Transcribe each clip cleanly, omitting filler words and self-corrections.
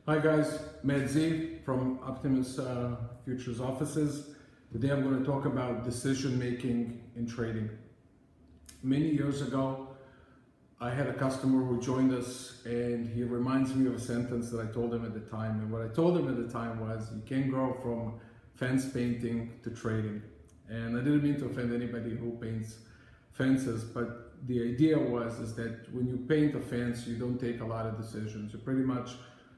Hi guys, Matt Z from Optimus Futures offices. Today I'm going to talk about decision making in trading. Many years ago, I had a customer who joined us and he reminds me of a sentence that I told him at the time. And what I told him at the time was, you can't grow from fence painting to trading. And I didn't mean to offend anybody who paints fences, but the idea is that when you paint a fence, you don't take a lot of decisions. You pretty much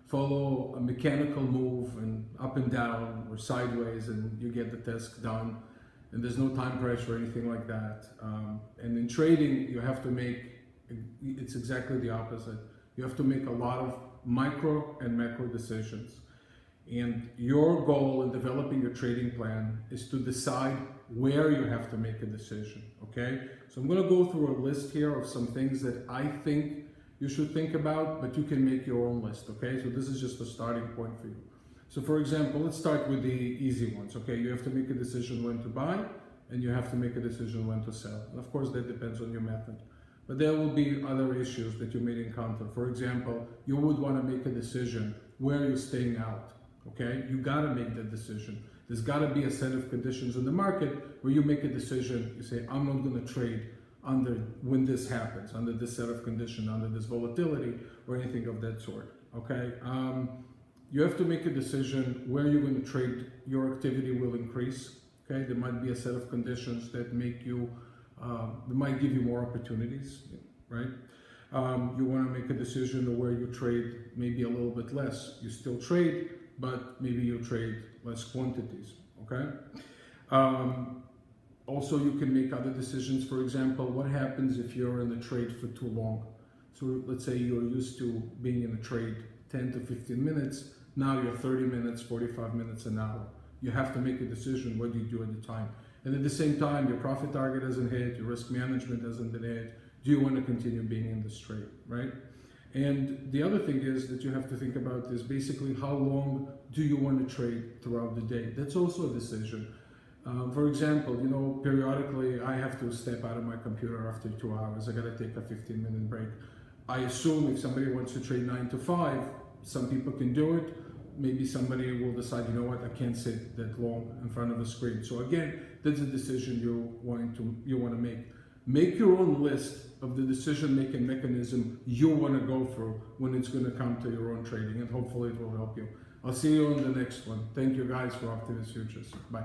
follow a mechanical move and up and down or sideways, and you get the task done, and there's no time pressure or anything like that. And in trading, you have to make, it's exactly the opposite. You have to make a lot of micro and macro decisions. And your goal in developing your trading plan is to decide where you have to make a decision, okay? So I'm gonna go through a list here of some things that I think you should think about, but you can make your own list, okay? So this is just a starting point for you. So for example, let's start with the easy ones, okay? You have to make a decision when to buy, and you have to make a decision when to sell. And of course, that depends on your method. But there will be other issues that you may encounter. For example, you would want to make a decision where you're staying out, okay? You gotta make that decision. There's gotta be a set of conditions in the market where you make a decision, you say, I'm not gonna trade under when this happens, under this set of conditions, under this volatility, or anything of that sort, okay? You have to make a decision where you're going to trade. Your activity will increase, okay? There might be a set of conditions that make you, that might give you more opportunities, right? You want to make a decision where you trade maybe a little bit less. You still trade, but maybe you trade less quantities, okay? Also, you can make other decisions. For example, what happens if you're in the trade for too long? So let's say you're used to being in a trade 10 to 15 minutes. Now you're 30 minutes, 45 minutes, an hour. You have to make a decision. What do you do at the time? And at the same time, your profit target hasn't hit, your risk management hasn't been hit. Do you want to continue being in this trade, right? And the other thing is that you have to think about is basically how long do you want to trade throughout the day? That's also a decision. For example, you know, periodically I have to step out of my computer after 2 hours. I got to take a 15-minute break. I assume if somebody wants to trade 9 to 5, some people can do it. Maybe somebody will decide, you know what, I can't sit that long in front of a screen. So again, that's a decision you want to make. Make your own list of the decision-making mechanism you want to go through when it's going to come to your own trading, and hopefully it will help you. I'll see you on the next one. Thank you guys for Optimus Futures. Bye.